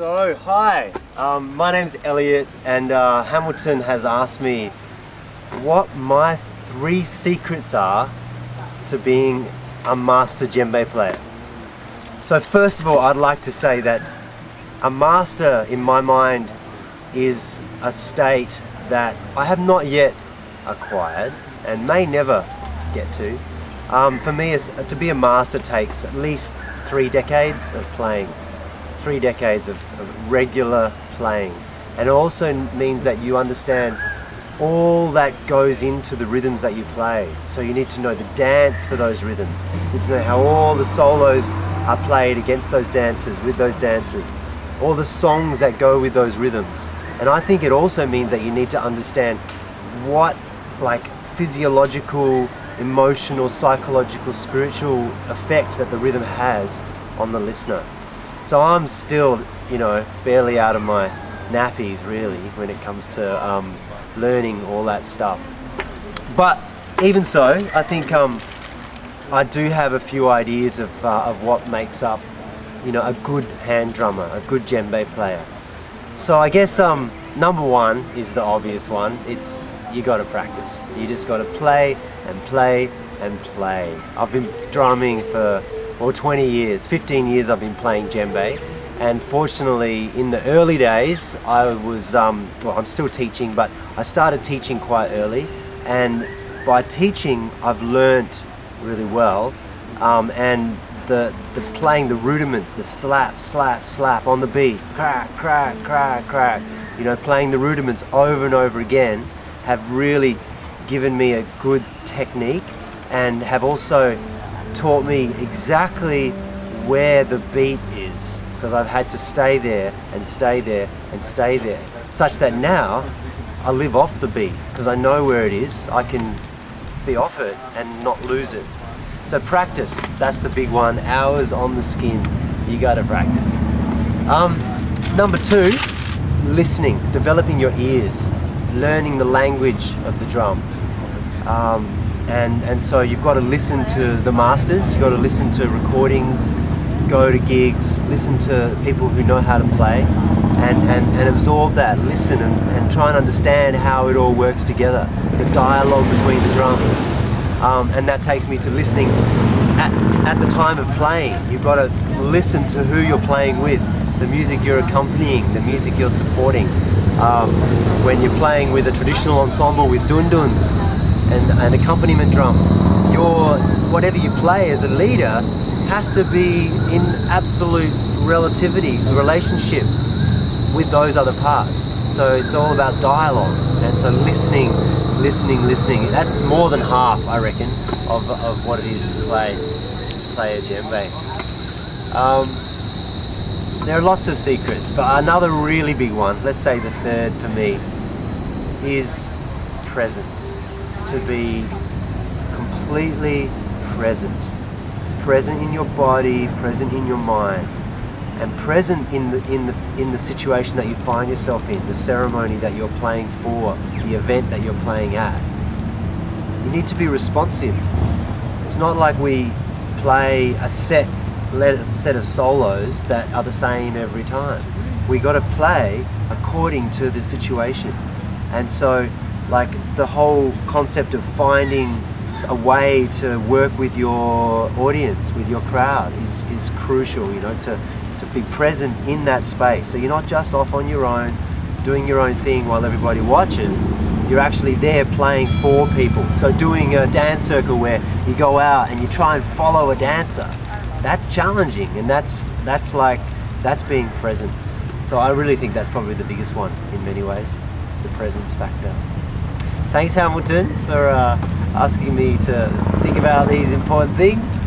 So, hi, my name's Elliott, and Hamilton has asked me what my 3 secrets are to being a master djembe player. So first of all, I'd like to say that a master, in my mind, is a state that I have not yet acquired and may never get to. For me, to be a master takes at least 3 decades of playing. 3 decades of regular playing, and it also means that you understand all that goes into the rhythms that you play. So you need to know the dance for those rhythms. You need to know how all the solos are played against those dancers, with those dancers, all the songs that go with those rhythms. And I think it also means that you need to understand what physiological, emotional, psychological, spiritual effect that the rhythm has on the listener. So I'm still, barely out of my nappies really when it comes to learning all that stuff. But even so, I think I do have a few ideas of what makes up, a good hand drummer, a good djembe player. So I guess number 1 is the obvious one. It's you got to practice. You just got to play and play and play. I've been drumming for 20 years, 15 years I've been playing djembe, and fortunately in the early days I was, I'm still teaching, but I started teaching quite early, and by teaching I've learnt really well, and the playing the rudiments, the slap, slap, slap on the beat, crack, crack, crack, crack, playing the rudiments over and over again have really given me a good technique, and have also taught me exactly where the beat is, because I've had to stay there and stay there and stay there, such that now I live off the beat because I know where it is. I can be off it and not lose it. So practice, that's the big one. Hours on the skin, you gotta practice. Number 2, listening, developing your ears, learning the language of the drum. And so you've got to listen to the masters, you've got to listen to recordings, go to gigs, listen to people who know how to play, and absorb that, listen and try and understand how it all works together, the dialogue between the drums. And that takes me to listening at the time of playing. You've got to listen to who you're playing with, the music you're accompanying, the music you're supporting. When you're playing with a traditional ensemble with dunduns, and accompaniment drums, whatever you play as a leader has to be in absolute relationship with those other parts. So it's all about dialogue, and so listening. That's more than half, I reckon, of what it is to play a djembe. There are lots of secrets, but another really big one, let's say the 3rd for me, is presence. To be completely present in your body, present in your mind, and present in the situation that you find yourself in, the ceremony that you're playing for, the event that you're playing at. You need to be responsive. It's not like we play a set of solos that are the same every time. We got to play according to the situation, and so the whole concept of finding a way to work with your audience, with your crowd is crucial, to be present in that space. So you're not just off on your own, doing your own thing while everybody watches. You're actually there playing for people. So doing a dance circle where you go out and you try and follow a dancer, that's challenging, and that's being present. So I really think that's probably the biggest one in many ways, the presence factor. Thanks, Hamilton, for asking me to think about these important things.